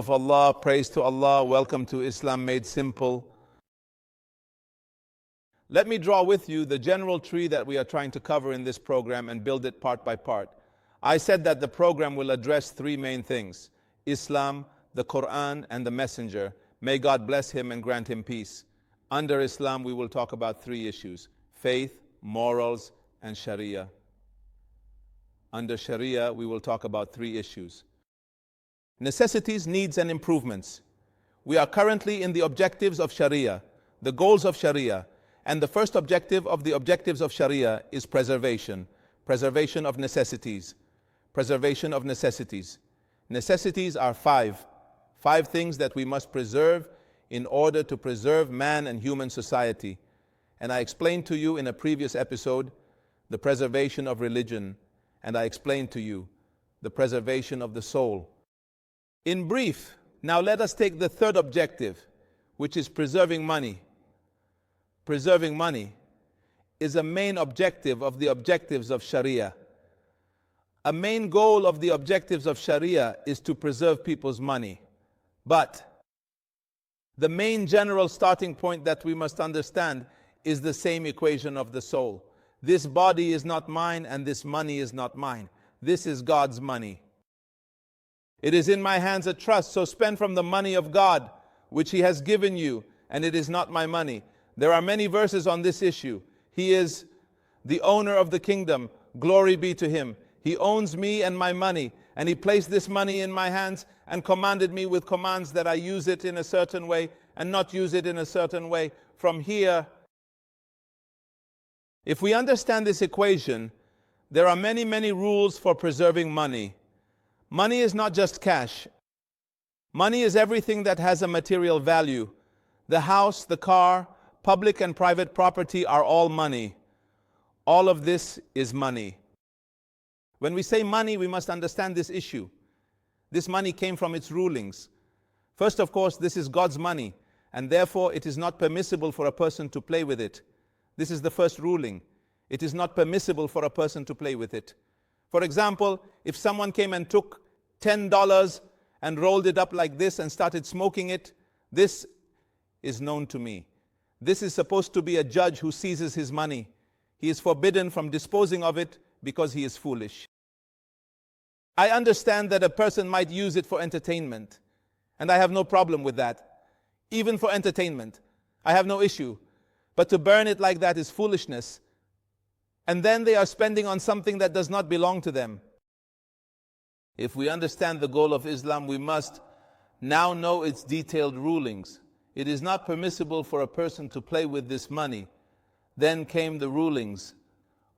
of Allah, praise to Allah, welcome to Islam Made Simple. Let me draw with you the general tree that we are trying to cover in this program and build it part by part. I said that the program will address three main things: Islam, the Quran, and the Messenger. May God bless him and grant him peace. Under Islam, we will talk about three issues: faith, morals, and Sharia. Under Sharia, we will talk about three issues: necessities, needs, and improvements. We are currently in the objectives of Sharia, the goals of Sharia, and the first objective of the objectives of Sharia is preservation. Preservation of necessities. Preservation of necessities. Necessities are five things that we must preserve in order to preserve man and human society. And I explained to you in a previous episode the preservation of religion, and I explained to you the preservation of the soul. In brief, now let us take the third objective, which is preserving money. Preserving money is a main objective of the objectives of Sharia. A main goal of the objectives of Sharia is to preserve people's money. But the main general starting point that we must understand is the same equation of the soul. This body is not mine and this money is not mine. This is God's money. It is in my hands a trust, so spend from the money of God, which He has given you, and it is not my money. There are many verses on this issue. He is the owner of the kingdom. Glory be to Him. He owns me and my money, and He placed this money in my hands and commanded me with commands that I use it in a certain way and not use it in a certain way. From here, if we understand this equation, there are many rules for preserving money. Money is not just cash. Money is everything that has a material value. The house, the car, public and private property are all money. All of this is money. When we say money, we must understand this issue. This money came from its rulings. First, of course, this is God's money, and therefore it is not permissible for a person to play with it. This is the first ruling. It is not permissible for a person to play with it. For example, if someone came and took $10 and rolled it up like this and started smoking it, this is known to me. This is supposed to be a judge who seizes his money. He is forbidden from disposing of it because he is foolish. I understand that a person might use it for entertainment, and I have no problem with that. Even for entertainment, I have no issue. But to burn it like that is foolishness. And then they are spending on something that does not belong to them. If we understand the goal of Islam, we must now know its detailed rulings. It is not permissible for a person to play with this money. Then came the rulings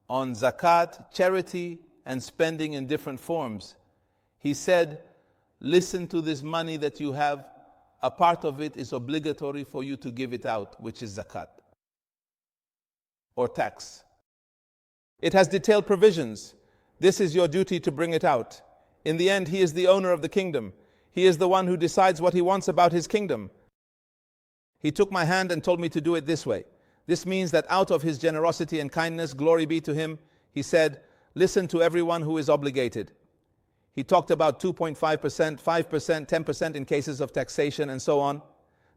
on zakat, charity, and spending in different forms. He said, listen to this money that you have. A part of it is obligatory for you to give it out, which is zakat or tax. It has detailed provisions. This is your duty to bring it out. In the end, He is the owner of the kingdom. He is the one who decides what He wants about His kingdom. He took my hand and told me to do it this way. This means that out of His generosity and kindness, glory be to Him, He said, listen to everyone who is obligated. He talked about 2.5%, 5%, 10% in cases of taxation and so on.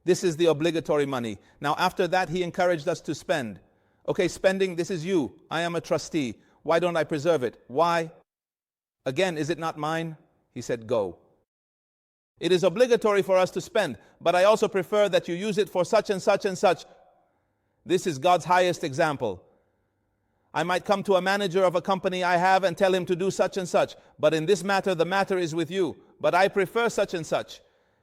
This is the obligatory money. Now after that, He encouraged us to spend. Okay, spending, this is you. I am a trustee. Why don't I preserve it? Why? Again, is it not mine? He said, go. It is obligatory for us to spend, but I also prefer that you use it for such and such and such. This is God's highest example. I might come to a manager of a company I have and tell him to do such and such, but in this matter, the matter is with you. But I prefer such and such,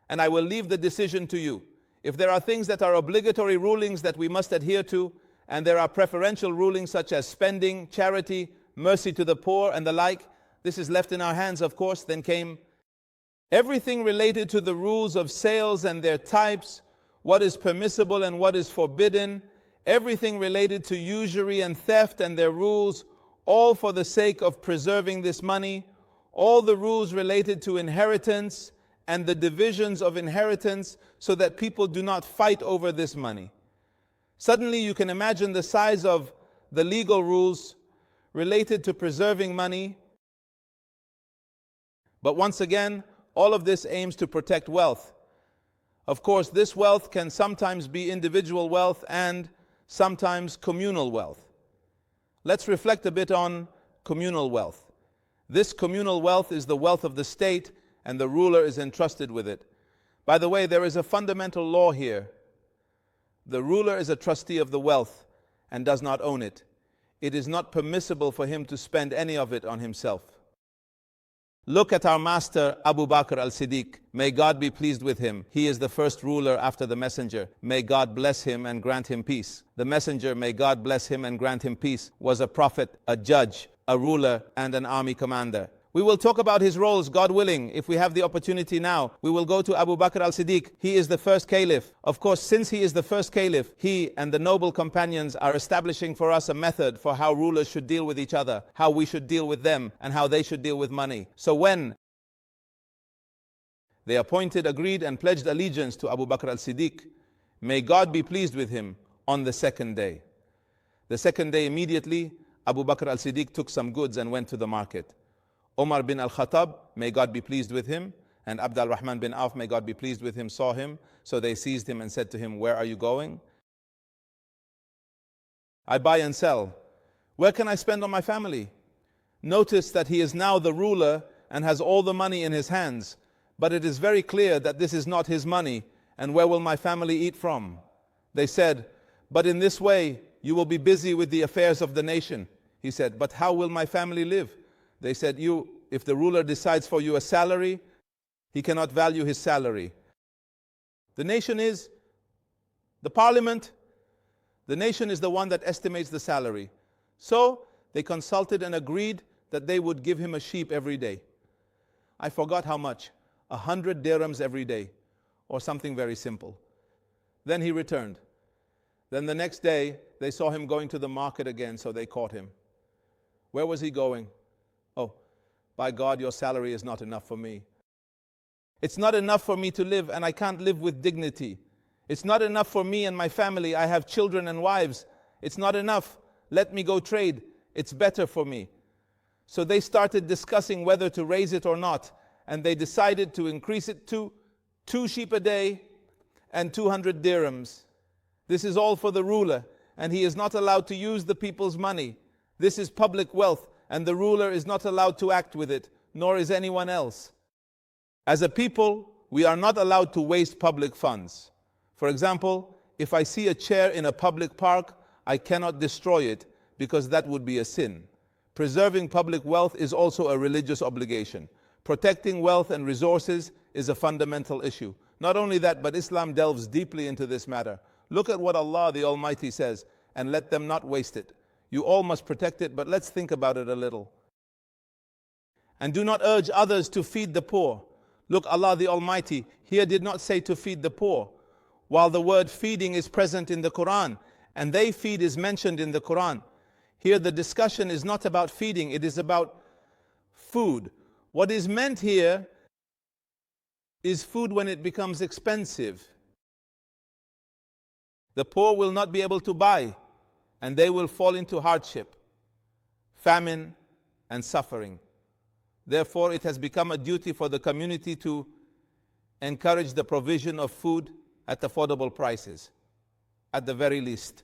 and I will leave the decision to you. If there are things that are obligatory rulings that we must adhere to, and there are preferential rulings such as spending, charity, mercy to the poor, and the like, this is left in our hands, of course. Then came everything related to the rules of sales and their types, what is permissible and what is forbidden, everything related to usury and theft and their rules, all for the sake of preserving this money, all the rules related to inheritance and the divisions of inheritance so that people do not fight over this money. Suddenly you can imagine the size of the legal rules related to preserving money. But once again, All of this aims to protect wealth. Of course, this wealth can sometimes be individual wealth and sometimes communal wealth. Let's reflect a bit on communal wealth. This communal wealth is the wealth of the state, and the ruler is entrusted with it. By the way, there is a fundamental law here. The ruler is a trustee of the wealth and does not own it. It is not permissible for him to spend any of it on himself. Look at our master Abu Bakr al-Siddiq. May God be pleased with him. He is the first ruler after the messenger. May God bless him and grant him peace. The messenger, may God bless him and grant him peace, was a prophet, a judge, a ruler, and an army commander. We will talk about his roles, God willing, if we have the opportunity now. We will go to Abu Bakr al-Siddiq. He is the first caliph. Of course, since he is the first caliph, he and the noble companions are establishing for us a method for how rulers should deal with each other, how we should deal with them, and how they should deal with money. So when they appointed, agreed, and pledged allegiance to Abu Bakr al-Siddiq, may God be pleased with him, on the second day. The second day immediately, Abu Bakr al-Siddiq took some goods and went to the market. Umar bin al-Khattab, may God be pleased with him, and Abd al-Rahman bin Auf, may God be pleased with him, saw him. So they seized him and said to him, where are you going? I buy and sell. Where can I spend on my family? Notice that he is now the ruler and has all the money in his hands. But it is very clear that this is not his money, and where will my family eat from? They said, but in this way you will be busy with the affairs of the nation. He said, but how will my family live? They said, if the ruler decides for you a salary, he cannot value his salary. The nation is the parliament. The nation is the one that estimates the salary. So they consulted and agreed that they would give him a sheep every day. I forgot how much, 100 dirhams every day, or something very simple. Then he returned. Then the next day, they saw him going to the market again, so they caught him. Where was he going? Oh, by God, your salary is not enough for me. It's not enough for me to live, and I can't live with dignity. It's not enough for me and my family. I have children and wives. It's not enough. Let me go trade. It's better for me. So they started discussing whether to raise it or not, and they decided to increase it to 2 sheep a day and 200 dirhams. This is all for the ruler, and he is not allowed to use the people's money. This is public wealth, and the ruler is not allowed to act with it, nor is anyone else. As a people, we are not allowed to waste public funds. For example, if I see a chair in a public park, I cannot destroy it because that would be a sin. Preserving public wealth is also a religious obligation. Protecting wealth and resources is a fundamental issue. Not only that, but Islam delves deeply into this matter. Look at what Allah the Almighty says, and let them not waste it. You all must protect it, but let's think about it a little. And do not urge others to feed the poor. Look, Allah the Almighty here did not say to feed the poor, while the word feeding is present in the Quran, and they feed is mentioned in the Quran. Here the discussion is not about feeding, it is about food. What is meant here is food when it becomes expensive. The poor will not be able to buy, and they will fall into hardship, famine, and suffering. Therefore, it has become a duty for the community to encourage the provision of food at affordable prices, at the very least.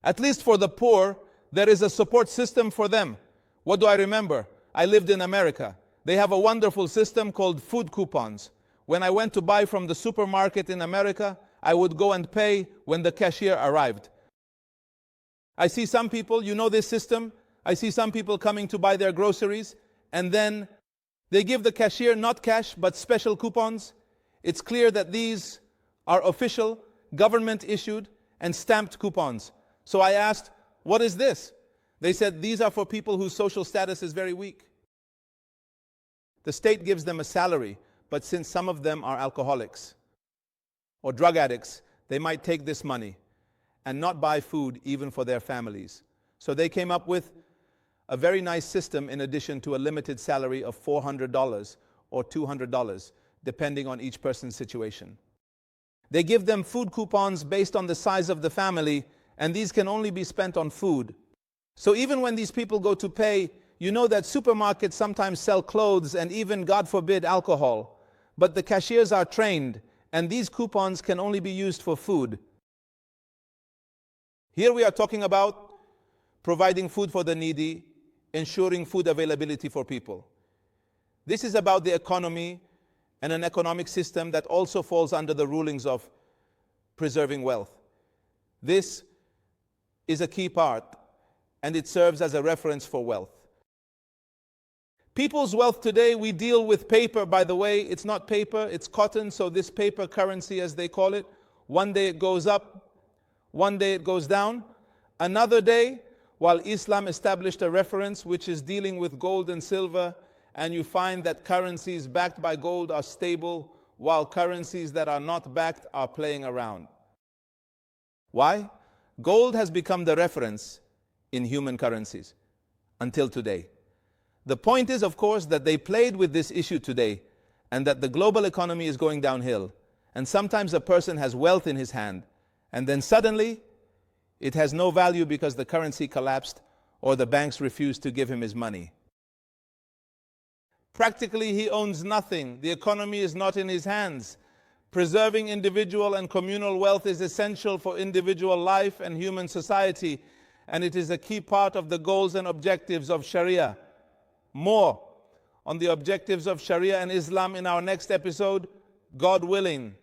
At least for the poor, there is a support system for them. What do I remember? I lived in America. They have a wonderful system called food coupons. When I went to buy from the supermarket in America, I would go and pay when the cashier arrived. I see some people, you know this system? I see some people coming to buy their groceries, and then they give the cashier not cash, but special coupons. It's clear that these are official, government issued, and stamped coupons. So I asked, what is this? They said, these are for people whose social status is very weak. The state gives them a salary, but since some of them are alcoholics or drug addicts, they might take this money and not buy food even for their families. So they came up with a very nice system in addition to a limited salary of $400 or $200, depending on each person's situation. They give them food coupons based on the size of the family, and these can only be spent on food. So even when these people go to pay, You know that supermarkets sometimes sell clothes and even, God forbid, alcohol. But the cashiers are trained, and these coupons can only be used for food. Here we are talking about providing food for the needy, ensuring food availability for people. This is about the economy and an economic system that also falls under the rulings of preserving wealth. This is a key part, and it serves as a reference for wealth. People's wealth today, we deal with paper, by the way. It's not paper, it's cotton, so this paper currency, as they call it, one day it goes up, one day it goes down. Another day, while Islam established a reference which is dealing with gold and silver, and you find that currencies backed by gold are stable, while currencies that are not backed are playing around. Why? Gold has become the reference in human currencies until today. The point is, of course, that they played with this issue today, and that the global economy is going downhill. And sometimes a person has wealth in his hand, and then suddenly it has no value because the currency collapsed or the banks refused to give him his money. Practically, he owns nothing. The economy is not in his hands. Preserving individual and communal wealth is essential for individual life and human society, and it is a key part of the goals and objectives of Sharia. More on the objectives of Sharia and Islam in our next episode, God willing.